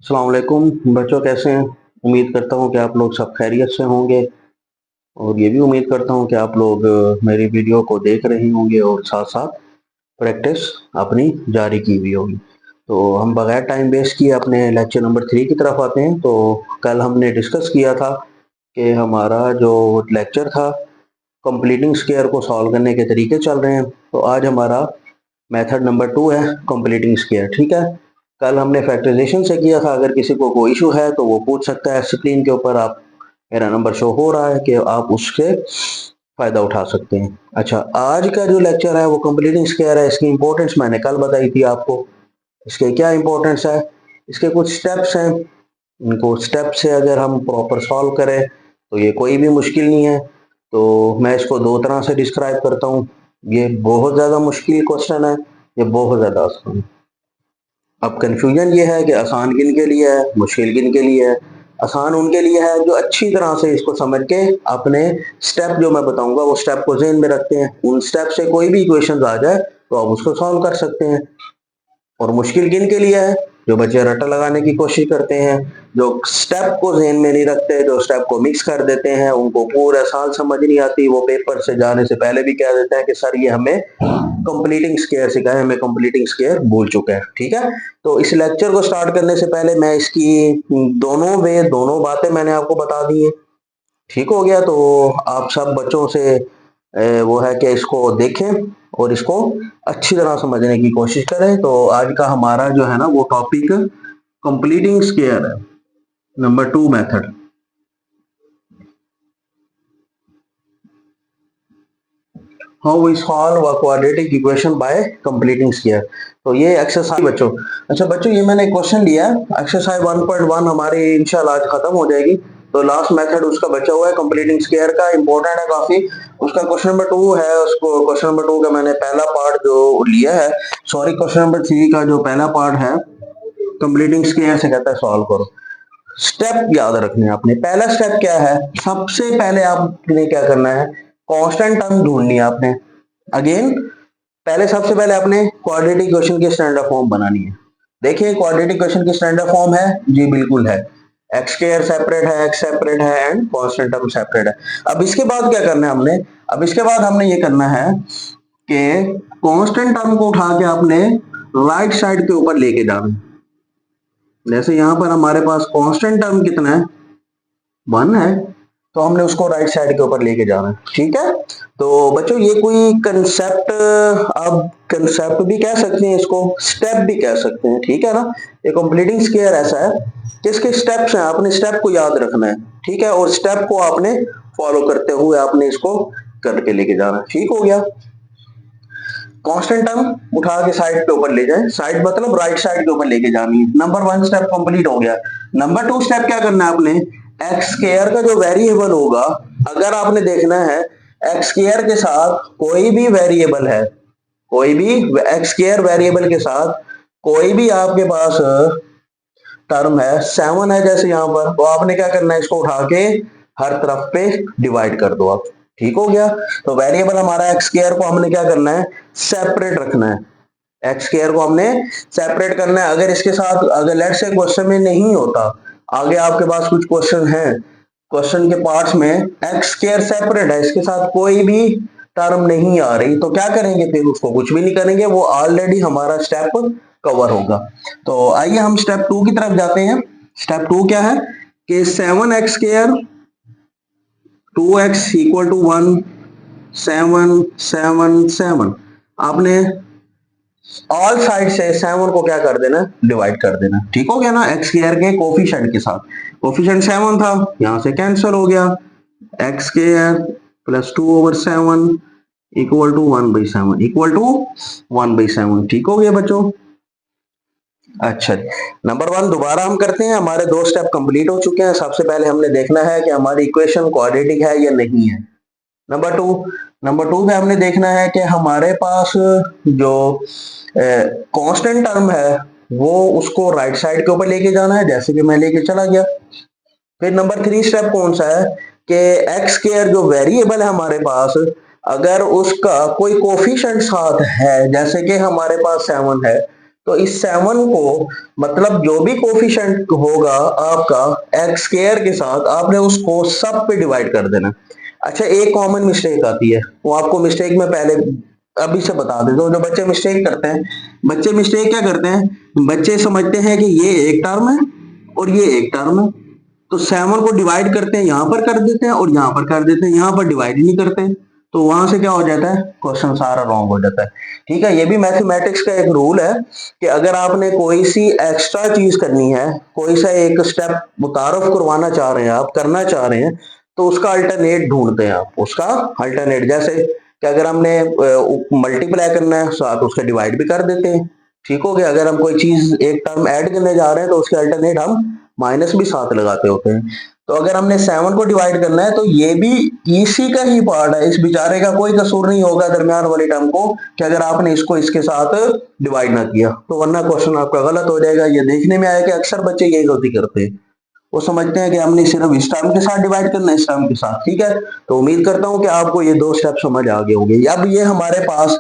अस्सलाम वालेकुम बच्चों, कैसे हैं। उम्मीद करता हूँ कि आप लोग सब खैरियत से होंगे और ये भी उम्मीद करता हूँ कि आप लोग मेरी वीडियो को देख रहे होंगे और साथ साथ प्रैक्टिस अपनी जारी की हुई होगी। तो हम बगैर टाइम वेस्ट किए अपने लेक्चर नंबर 3 की तरफ आते हैं। तो कल हमने डिस्कस किया था कि हमारा जो लेक्चर था कंप्लीटिंग स्क्वायर को सॉल्व करने के तरीके चल रहे हैं। तो आज हमारा मेथड नंबर 2 है कंप्लीटिंग स्क्वायर। ठीक है, कल हमने फैक्टराइजेशन से किया था। अगर किसी को कोई इशू है तो वो पूछ सकता है। स्क्रीन के ऊपर आप मेरा नंबर शो हो रहा है कि आप उससे फायदा उठा सकते हैं। अच्छा, आज का जो लेक्चर है वो कंप्लीटिंग स्क्वायर है। इसकी इंपॉर्टेंस मैंने कल बताई थी आपको। इसके क्या इंपॉर्टेंस है, इसके कुछ स्टेप्स हैं। इनको स्टेप से अगर हम प्रॉपर सॉल्व करें तो ये कोई भी मुश्किल नहीं है। तो मैं इसको दो तरह से डिस्क्राइब करता हूँ। ये बहुत ज़्यादा मुश्किल क्वेश्चन है, ये बहुत ज़्यादा आसान। अब कंफ्यूजन ये है कि आसान किन के लिए है, मुश्किल किन के लिए है। आसान उनके लिए है जो अच्छी तरह से इसको समझ के अपने स्टेप जो मैं बताऊंगा वो स्टेप को ज़हन में रखते हैं। उन स्टेप से कोई भी इक्वेशन आ जाए तो आप उसको सॉल्व कर सकते हैं। और मुश्किल किन के लिए है, जो बच्चे रट्टा लगाने की कोशिश करते हैं, जो स्टेप को ज़हन में नहीं रखते, जो स्टेप को मिक्स कर देते हैं, उनको पूरा साल समझ नहीं आती। वो पेपर से जाने से पहले भी कह देते हैं कि सर ये हमें कंप्लीटिंग स्क्वायर सिखाया, हमें कंप्लीटिंग स्क्वायर भूल चुके हैं। ठीक है, तो इस लेक्चर को स्टार्ट करने से पहले मैं इसकी दोनों बातें मैंने आपको बता दी है। ठीक हो गया, तो आप सब बच्चों से वो है कि इसको देखें और इसको अच्छी तरह समझने की कोशिश करें। तो आज का हमारा जो है ना वो टॉपिक कंप्लीटिंग स्क्वायर है, number 2 method. How we solve a quadratic equation by completing square. तो ये एक्सरसाइज बच्चों। अच्छा बच्चों, ये मैंने क्वेश्चन लिया है एक्सरसाइज 1.1 हमारी इंशाल्लाह आज खत्म हो जाएगी। तो लास्ट मेथड उसका बचा हुआ है कंप्लीटिंग स्क्वायर का, इंपॉर्टेंट है काफी। उसका क्वेश्चन नंबर 2 है। उसको क्वेश्चन नंबर 2 का मैंने पहला पार्ट जो लिया है, सॉरी क्वेश्चन नंबर 3 का जो पहला पार्ट है कंप्लीटिंग स्क्वायर से कहता है सॉल्व करो। स्टेप याद रखने हैं आपने। पहला स्टेप क्या है, सबसे पहले आपने क्या करना है, कांस्टेंट टर्म ढूंढनी है आपने। अगेन पहले सबसे पहले आपने क्वाड्रेटिक इक्वेशन की स्टैंडर्ड फॉर्म बनानी है। देखिए क्वाड्रेटिक इक्वेशन की स्टैंडर्ड फॉर्म है जी, बिल्कुल है। एक्स स्क्वायर सेपरेट है, एक्स सेपरेट है एंड कांस्टेंट टर्म सेपरेट है। अब इसके बाद क्या करना है हमने, अब इसके बाद हमने ये करना है कि कांस्टेंट टर्म को उठा के आपने राइट साइड के ऊपर लेके जाना है। जैसे यहां पर हमारे पास कांस्टेंट टर्म कितना है, 1 है, तो हमने उसको राइट साइड के ऊपर लेके जाना है। ठीक है, तो बच्चों ये कोई कंसेप्ट, आप कंसेप्ट भी कह सकते हैं, इसको स्टेप भी कह सकते हैं। ठीक है ना, ये कंप्लीटिंग स्क्वायर ऐसा है कि इसके स्टेप्स हैं, आपने स्टेप को याद रखना है। ठीक है, और स्टेप को आपने फॉलो करते हुए आपने इसको करके लेके जाना है। ठीक हो गया, कांस्टेंट टर्म उठा के साइड पे ऊपर ले जाए, साइड मतलब राइट साइड के ऊपर लेके जानी है। नंबर 1 स्टेप कंप्लीट हो गया। नंबर 2 स्टेप क्या करना है आपने, एक्स स्क्वायर का जो वेरिएबल होगा, अगर आपने देखना है एक्स स्क्वायर के साथ कोई भी वेरिएबल है, कोई भी एक्स स्क्वायर वेरिएबल के साथ कोई भी आपके पास टर्म है, 7 है जैसे यहां पर, तो आपने क्या करना है, इसको उठा के हर तरफ पे डिवाइड कर दो आप। ठीक हो गया, तो वेरिएबल हमारा एक्स स्क्वायर को हमने क्या करना है, सेपरेट रखना है। एक्स स्क्वायर को हमने सेपरेट करना है। अगर इसके साथ, अगर लेट्स से क्वेश्चन में नहीं होता, आगे आपके पास कुछ क्वेश्चन है, क्वेश्चन के पार्ट्स में एक्स स्क्वायर सेपरेट है, इसके साथ कोई भी टर्म नहीं आ रही, तो क्या करेंगे, फिर उसको कुछ भी नहीं करेंगे, वो ऑलरेडी हमारा स्टेप कवर होगा। तो आइए हम स्टेप 2 की तरफ जाते हैं। स्टेप 2 क्या है कि 7x² 2x इक्वल टू 1, 7 7 7, आपने ऑल साइड से 7 को क्या कर देना, डिवाइड कर देना। ठीक हो गया ना, एक्स स्क्वायर के कोफिशिएंट के साथ। कोफिशिएंट 7 था, यहां से कैंसिल हो गया, x square plus 2/7 equal to 1/7 equal to 1/7। ठीक हो गया बच्चों। अच्छा, नंबर 1 दोबारा हम करते हैं। हमारे 2 स्टेप कंप्लीट हो चुके हैं। सबसे पहले हमने देखना है कि हमारी इक्वेशन क्वाड्रेटिक है या नहीं है। नंबर टू में हमने देखना है कि हमारे पास जो कांस्टेंट टर्म है वो उसको राइट साइड के ऊपर लेके जाना है, जैसे कि मैं लेके चला गया। फिर नंबर 3 स्टेप कौन सा है कि एक्स स्क्वायर जो वेरिएबल है हमारे पास, अगर उसका कोई कोफिशिएंट साथ है, जैसे कि हमारे पास 7 है, तो इस 7 को मतलब जो भी कोफिशिएंट होगा आपका एक्स स्क्वायर के साथ, आपने उसको सब पे डिवाइड कर देना। अच्छा, एक कॉमन मिस्टेक आती है, वो आपको मिस्टेक में पहले अभी से बता देता हूँ। जो बच्चे मिस्टेक करते हैं, बच्चे मिस्टेक क्या करते हैं, बच्चे समझते हैं कि ये एक टर्म है और ये एक टर्म है, तो 7 को डिवाइड करते हैं, यहां पर कर देते हैं और यहां पर कर देते हैं, यहां पर डिवाइड ही नहीं करते, तो वहां से क्या हो जाता है, क्वेश्चन सारा रॉन्ग हो जाता है। ठीक है, ये भी मैथमेटिक्स का एक रूल है कि अगर आपने कोई सी एक्स्ट्रा चीज करनी है, कोई सा एक स्टेप मुतारफ करवाना चाह रहे हैं, आप करना चाह रहे हैं, तो उसका अल्टरनेट ढूंढते हैं आप, उसका अल्टरनेट। जैसे कि अगर हमने मल्टीप्लाई करना है साथ उसका डिवाइड भी कर देते हैं। ठीक हो गया, अगर हम कोई चीज एक टर्म ऐड करने जा रहे हैं तो उसके अल्टरनेट हम माइनस भी साथ लगाते होते हैं। तो अगर हमने 7 को डिवाइड करना है तो ये भी इसी का ही पार्ट है, इस बेचारे का कोई कसूर नहीं होगा दरमियान वाली टर्म को कि अगर आपने इसको इसके साथ डिवाइड ना किया, तो वरना क्वेश्चन आपका गलत हो जाएगा। ये देखने में आया कि अक्सर बच्चे यही गलती करते हैं, वो समझते हैं कि हमने सिर्फ इस टर्म के साथ डिवाइड करना है, इस टर्म के साथ। ठीक है, तो उम्मीद करता हूं कि आपको ये दो स्टेप समझ आ गए होंगे। अब ये हमारे पास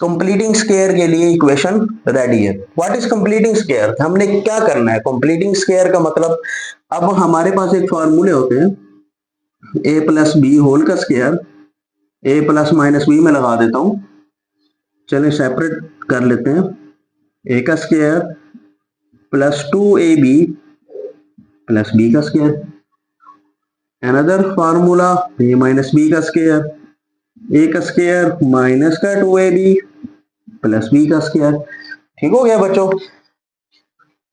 कंप्लीटिंग स्क्वायर के लिए इक्वेशन रेडी है। व्हाट इज कंप्लीटिंग स्क्वायर, हमने क्या करना है कंप्लीटिंग स्क्वायर का मतलब, अब हमारे पास एक फॉर्मूले होते हैं, ए प्लस बी होल का स्क्वायर, ए प्लस माइनस बी में लगा देता हूं, चलिए सेपरेट कर लेते हैं, ए का स्क्वायर प्लस 2ab प्लस बी का square, another formula a minus b का स्क्वायर, ए का स्क्वायर माइनस का 2ab प्लस बी का स्क्वायर। ठीक हो गया बच्चों,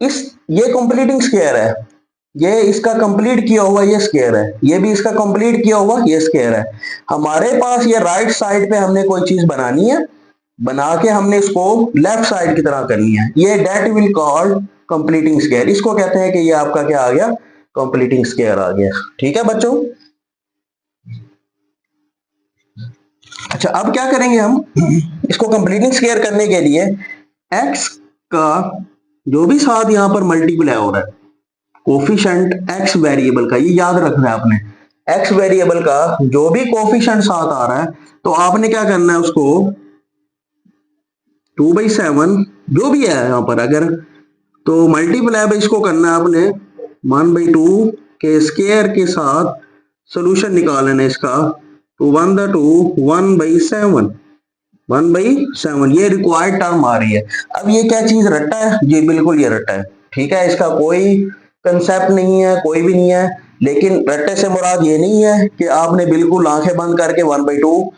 इस ये कंप्लीटिंग स्क्वायर है, ये इसका कंप्लीट किया हुआ ये स्क्वायर है, ये भी इसका कंप्लीट किया हुआ ये स्क्वायर है। हमारे पास ये राइट साइड पे हमने कोई चीज बनानी है, बना के हमने इसको लेफ्ट साइड की तरह करनी है, ये that will called completing square. इसको कहते हैं कि ये आपका क्या आ गया, कंप्लीटिंग स्क्वायर आ गया। ठीक है बच्चों, अच्छा अब क्या करेंगे हम, इसको कंप्लीटिंग स्क्वायर करने के लिए एक्स का जो भी साथ यहां पर मल्टीप्लाई हो रहा है, कोफिशिएंट एक्स वेरिएबल का, ये याद रखना है आपने, एक्स वेरिएबल का जो भी कोफिशिएंट साथ आ रहा है, तो आपने क्या करना है उसको 2/7 जो भी है यहां पर, अगर तो मल्टीप्लाई बाई इसको करना है आपने 1/2 के स्क्वायर के साथ सोल्यूशन निकालना है इसका, तो 1/7 1/7 ये रिक्वायर्ड टर्म आ रही है। अब ये क्या चीज रट्टा है, ये बिल्कुल ये रट्टा है। ठीक है, इसका कोई कंसेप्ट नहीं है, कोई भी नहीं है, लेकिन रट्टे से मुराद ये नहीं है कि आपने बिल्कुल आंखें बंद करके 1/2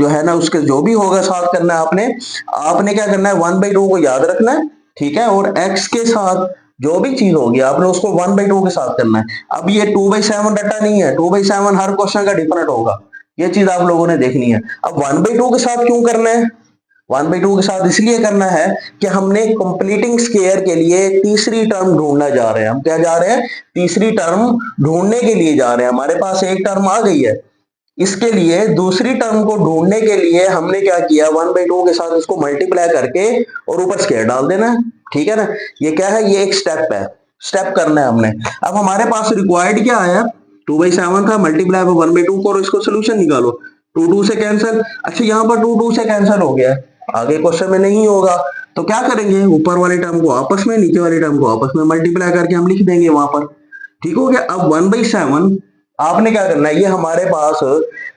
जो है ना उसके जो भी होगा साथ करना है आपने, आपने क्या करना है 1/2 को याद रखना है। ठीक है, और x के साथ जो भी चीज होगी आपने उसको 1/2 के साथ करना है। अब ये 2/7 रट्टा नहीं है, 2/7 हर क्वेश्चन का डिफरेंट होगा, ये चीज आप लोगों ने देखनी है। अब 1/2 के साथ क्यों करना है, 1/2 के साथ इसलिए करना है कि हमने कंप्लीटिंग स्क्वायर के लिए तीसरी टर्म ढूंढना जा रहे हैं। हम क्या जा रहे हैं, तीसरी टर्म ढूंढने के लिए जा रहे हैं। हमारे पास एक टर्म आ गई है, इसके लिए दूसरी टर्म को ढूंढने के लिए हमने क्या किया, 1/2 के साथ इसको मल्टीप्लाई करके और ऊपर स्क्वायर डाल देना है। ठीक है ना, ये क्या है, ये एक स्टेप है, स्टेप करना है हमने। अब हमारे पास रिक्वायर्ड क्या आया, 2/7 था, मल्टीप्लाई 1/2 करो, इसको सोल्यूशन निकालो, 2 से कैंसिल। अच्छा यहाँ पर 2 से कैंसिल हो गया, आगे क्वेश्चन में नहीं होगा, तो क्या करेंगे, ऊपर वाले टर्म को आपस में, नीचे वाले टर्म को आपस में मल्टीप्लाई करके हम लिख देंगे वहां पर। ठीक हो गया, अब 1/7 आपने क्या करना है, ये हमारे पास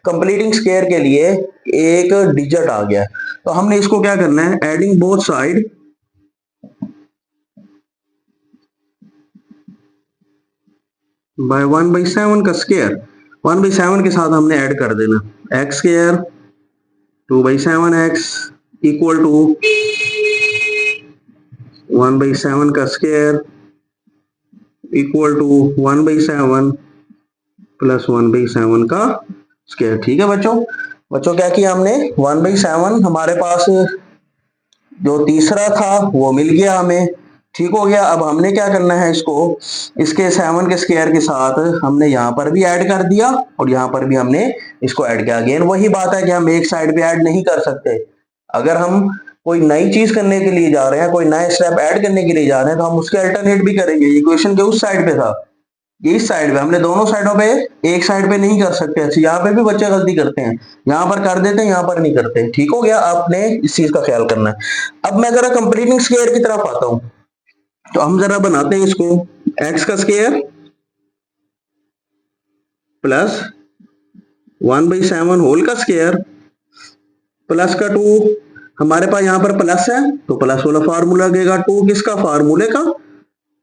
कंप्लीटिंग स्क्वायर के लिए एक डिजिट आ गया, तो हमने इसको क्या करना है, एडिंग बोथ साइड बाय 1/7 का स्क्वायर, 1/7 के साथ हमने ऐड कर देना x square 2/7x equal to 1/7 का स्क्वायर इक्वल टू 1/7 प्लस 1/7 का स्क्वायर। ठीक है बच्चों, बच्चों क्या किया हमने, 1/7 हमारे पास जो तीसरा था वो मिल गया हमें। ठीक हो गया, अब हमने क्या करना है, इसको इसके 7 के स्क्वायर के साथ हमने यहाँ पर भी ऐड कर दिया और यहाँ पर भी हमने इसको ऐड किया। अगेन वही बात है कि हम एक साइड पे ऐड नहीं कर सकते, अगर हम कोई नई चीज करने के लिए जा रहे हैं, कोई नया स्टेप ऐड करने के लिए जा रहे हैं, तो हम उसके अल्टरनेट भी करेंगे। इक्वेशन के उस साइड पे था, इस साइड पे हमने दोनों साइडों पे, एक साइड पे नहीं कर सकते ऐसे, यहाँ पे भी बच्चे गलती करते हैं, यहाँ पर कर देते हैं यहाँ पर नहीं करते। ठीक हो गया, आपने इस चीज का ख्याल करना है। अब मैं जरा कंप्लीटिंग स्क्वायर की तरफ आता हूं, तो हम जरा बनाते हैं इसको, एक्स का स्क्वायर प्लस 1/7 होल का स्क्वायर प्लस का 2, हमारे पास यहाँ पर प्लस है तो प्लस वाला फार्मूला लगेगा, 2 किसका, फार्मूले का।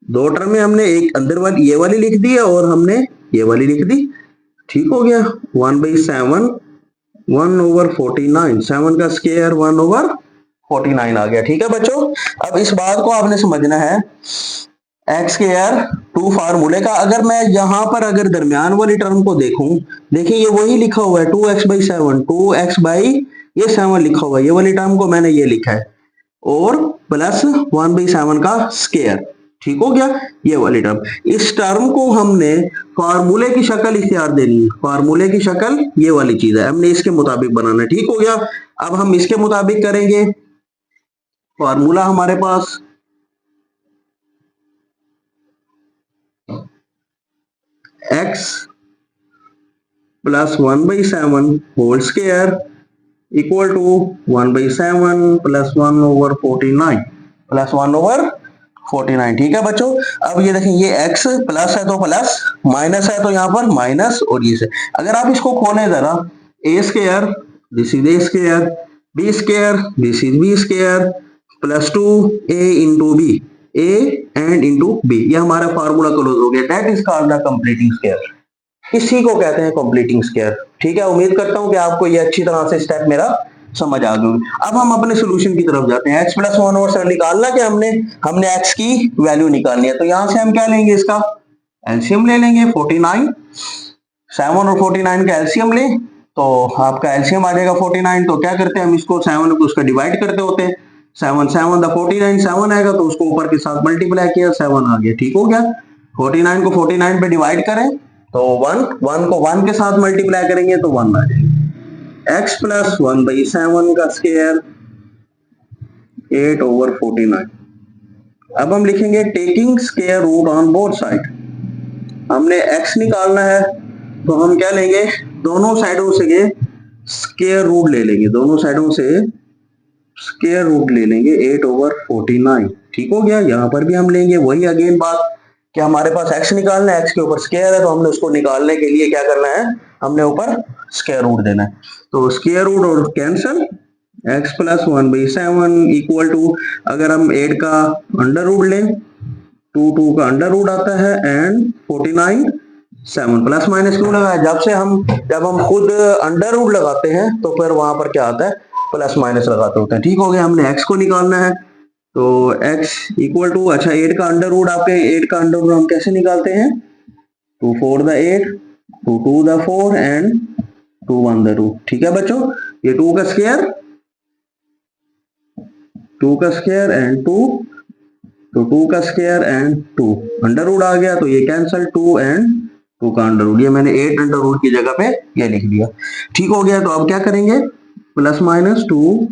दो टर्म में हमने एक अंदर वाली ये वाली लिख दी है और हमने ये वाली लिख दी। ठीक हो गया, 1/7 1/49, 7 का स्क्वायर 1/49 आ गया। ठीक है बच्चों, अब इस बात को आपने समझना है, एक्स स्क्वायर 2 फार्मूले का, अगर मैं यहां पर अगर दरमियान वाली टर्म को देखूं, देखिए ये वही लिखा हुआ है 2x/7, 2x/7 लिखा हुआ है, ये वाली टर्म को मैंने ये लिखा है, और प्लस 1/7 का स्क्वायर। ठीक हो गया, ये वाली टर्म, इस टर्म को हमने फार्मूले की शक्ल इख्तियार देनी है, फार्मूले की शक्ल ये वाली चीज है, हमने इसके मुताबिक बनाना है। ठीक हो गया, अब हम इसके मुताबिक करेंगे, फार्मूला हमारे पास x plus 1/7 whole square equal to 1/7 plus 1/49 plus 1/49। ठीक है बच्चों, अब ये देखें, ये x प्लस है तो प्लस, माइनस है तो यहाँ पर माइनस, और ये से अगर आप इसको खोलें जरा, a square this is a square, b square this is b square plus 2a into b, a and into b, ये हमारा फार्मूला क्लोज हो गया, that is called the completing square, इसी को कहते हैं कंप्लीटिंग स्क्वायर। ठीक है, उम्मीद करता हूं कि आपको ये अच्छी तरह से स्टेप मेरा समझ आ गया। अब हम अपने सॉल्यूशन की तरफ जाते हैं, x प्लस 1/7 निकालना कि हमने x की वैल्यू निकालनी है, तो यहां से हम क्या लेंगे, इसका एलसीएम ले लेंगे, 49, 7 और 49 का एलसीएम ले तो आपका एलसीएम आ जाएगा 49, तो क्या करते हैं हम इसको 7 को उसका डिवाइड करते होते हैं, 7 7 द 49, 7 आएगा तो उसको ऊपर के साथ मल्टीप्लाई किया, 7 आ गया। ठीक हो गया, 49 को 49 पे डिवाइड करें तो 1 को 1 के साथ मल्टीप्लाई करेंगे तो 1 आ जाएगा, x प्लस 1/7 का स्क्वायर 8/49। अब हम लिखेंगे taking square root on both side, हमने x निकालना है तो हम क्या लेंगे, दोनों साइडों से स्क्वायर रूट ले लेंगे, दोनों साइडों से स्क्वायर रूट ले लेंगे 8/49। ठीक हो गया, यहां पर भी हम लेंगे वही अगेन बात कि हमारे पास x निकालना है, x के ऊपर स्क्वायर है तो हमने उसको निकालने के लिए क्या करना है, हमने ऊपर स्क्वायर रूट देना है, तो स्क्वायर रूट और cancel, x plus 1/7 equal to, अगर हम 8 का अंडर रूट लें 2 का अंडर रूट आता है एंड 49 7, प्लस माइनस क्यों लगा है, जब हम खुद अंडर रूट लगाते हैं तो फिर वहां पर क्या आता है, प्लस माइनस लगाते होते हैं। ठीक हो गया, हमने x को निकालना है तो x इक्वल टू, अच्छा 8 का अंडर रूट, आपके 8 का अंडर रूट हम कैसे निकालते हैं, 2 4 द 8, 2 2 द 4 एंड 2 1 द 2। ठीक है बच्चों, ये 2 का स्क्वायर एंड 2, तो 2 का स्क्वायर एंड 2 अंडर रूट आ गया तो ये कैंसिल, 2 एंड 2 का अंडर रूट, ये मैंने 8 अंडर रूट की जगह पे ये लिख दिया। ठीक हो गया, तो अब क्या करेंगे, प्लस माइनस 2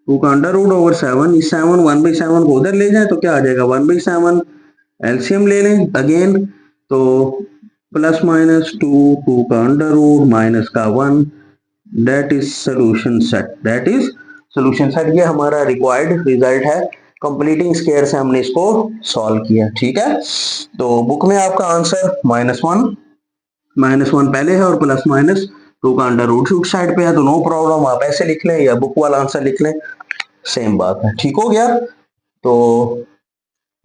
का अंडर रूट ओवर 7, इस 7 1/7 को उधर ले जाए तो क्या आ जाएगा 1/7, एलसीएम ले लें अगेन, तो प्लस माइनस 2 का अंडर रूट माइनस का 1, दैट इज सोल्यूशन सेट, ये हमारा रिक्वायर्ड रिजल्ट है, कंप्लीटिंग स्क्वायर से हमने इसको सॉल्व किया। ठीक है, तो बुक में आपका आंसर -1 पहले है और प्लस माइनस 2 का अंडर रूट उस साइड पे है, तो नो प्रॉब्लम, आप ऐसे लिख लें या बुक वाला आंसर लिख लें, सेम बात है। ठीक हो गया, तो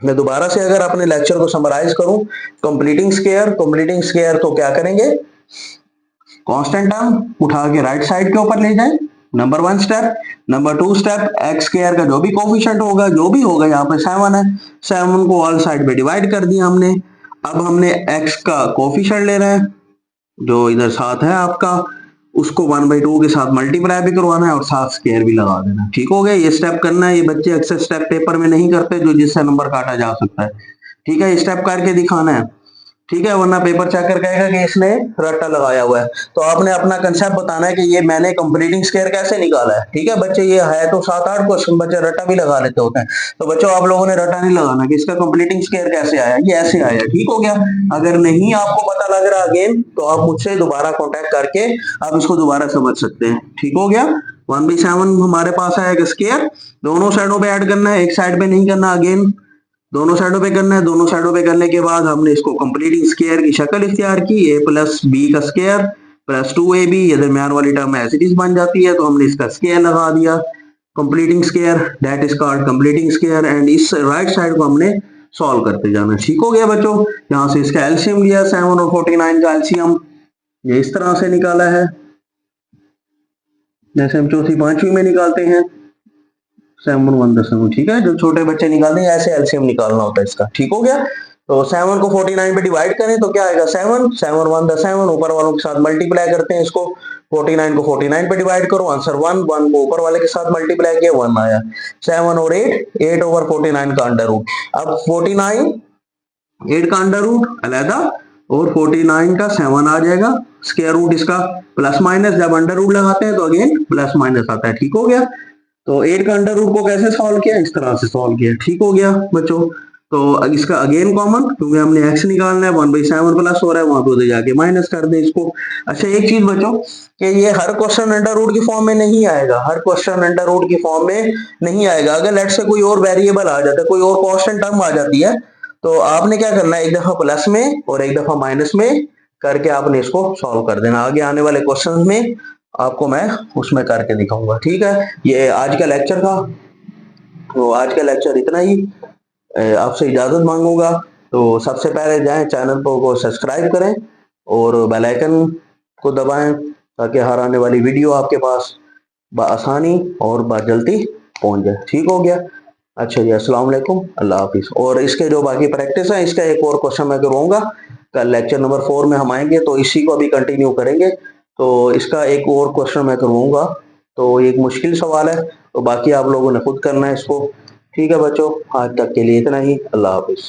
मैं दोबारा से अगर अपने लेक्चर को समराइज करूं, कंप्लीटिंग स्क्वायर तो क्या करेंगे, कांस्टेंट टर्म उठा के राइट साइड के ऊपर ले जाएं, number 1 step. Number 2 step, x square का जो भी कोफिशिएंट होगा, जो भी होगा, यहाँ पे 7 है, 7 को ऑल साइड पे डिवाइड कर दिया हमने। अब हमने एक्स का कोफिशिएंट ले रहे हैं जो इधर 7 है आपका, उसको 1/2 के साथ मल्टीप्लाई भी करवाना है और साथ स्क्वायर भी लगा देना। ठीक हो गया, ये स्टेप करना है, ये बच्चे अक्सर स्टेप पेपर में नहीं करते जो जिससे नंबर काटा जा सकता है। ठीक है, स्टेप करके दिखाना है, ठीक है, वरना पेपर चेक कर कहेगा कि इसने रट्टा लगाया हुआ है। तो आपने अपना कंसेप्ट बताना है कि ये मैंने कंप्लीटिंग स्क्वायर कैसे निकाला है। ठीक है बच्चे, ये है तो 7-8 क्वेश्चन, बच्चे रट्टा भी लगा लेते होते हैं। तो बच्चों आप लोगों ने रट्टा नहीं लगाना कि इसका कंप्लीटिंग स्क्वायर कैसे आया, ये ऐसे आया। ठीक हो गया। अगर नहीं आपको पता लग रहा अगेन, तो आप मुझसे दोबारा कॉन्टेक्ट करके आप इसको दोबारा समझ सकते हैं। ठीक हो गया। 1/7 हमारे पास है एक स्क्वायर, दोनों साइडों पे ऐड करना है, एक साइड पे नहीं करना। अगेन दोनों साइडों पे करना है। दोनों साइडों पे करने के बाद हमने इसको कंप्लीटिंग स्क्वायर की शक्ल इख्तियार की, a प्लस बी का स्क्वायर प्लस 2ab, ये दरमियान वाली टर्म एज इट इज बन जाती है, तो हमने इसका स्क्वायर लगा दिया, completing square, that is called completing square. And इस राइट साइड को हमने सॉल्व करते जाना। ठीक हो गया बच्चों। यहाँ से इसका एलसीएम लिया, 7 और 49 का एलसीएम ये इस तरह से निकाला है, जैसे हम चौथी पांचवी में निकालते हैं 7 1 ठीक है, जो छोटे बच्चे निकालते हैं ऐसे एलसीएम निकालना होता है इसका। ठीक हो गया। तो 7 को 49 पे डिवाइड करें तो क्या आएगा, 7 7 1 7, ऊपर वालों के साथ मल्टीप्लाई करते हैं इसको, 49 को 49 पे डिवाइड करो, आंसर 1 1 को ऊपर वाले के साथ मल्टीप्लाई किया 1 आया। 7 और 8 8 ओवर 49 का अंडर रूट। अब 49 8 का अंडर रूट अलहदा और 49 का 7 आ जाएगा, स्क्वायर रूट इसका प्लस माइनस, जब अंडर रूट लगाते हैं तो अगेन प्लस माइनस आता है। ठीक हो गया। तो 8 का अंडर रूट को कैसे सॉल्व किया, इस तरह से सॉल्व किया। ठीक हो गया बच्चों। तो इसका अगेन कॉमन, क्योंकि हमने x निकालना है, 1/7 प्लस हो रहा है, वहां पे उधर जाके माइनस कर दे इसको। अच्छा एक चीज बच्चों कि ये हर क्वेश्चन अंडर रूट की फॉर्म में नहीं आएगा, हर क्वेश्चन अंडर रूट की फॉर्म में नहीं आएगा। अगर लेट से कोई और वेरिएबल आ जाता है, कोई और कांस्टेंट टर्म आ जाती है, तो आपने क्या करना है, एक दफा प्लस में और एक दफा माइनस में करके आपने इसको सॉल्व कर देना। आगे आने वाले क्वेश्चन में आपको मैं उसमें करके दिखाऊंगा। ठीक है, ये आज का लेक्चर था। तो आज का लेक्चर इतना ही, आपसे इजाजत मांगूंगा। तो सबसे पहले जाएं चैनल को सब्सक्राइब करें और बेल आइकन को दबाएं, ताकि हर आने वाली वीडियो आपके पास आसानी और जल्दी पहुंच जाए। ठीक हो गया। अच्छा जी, अस्सलाम वालेकुम, अल्लाह हाफिज। और इसके जो बाकी प्रैक्टिस है, इसका एक और क्वेश्चन मैं करवाऊंगा कल लेक्चर नंबर 4 में हम आएंगे, तो इसी को अभी कंटिन्यू करेंगे। तो इसका एक और क्वेश्चन मैं करवाऊंगा, तो एक मुश्किल सवाल है, तो बाकी आप लोगों ने खुद करना है इसको। ठीक है बच्चों, आज तक के लिए इतना ही, अल्लाह हाफिज।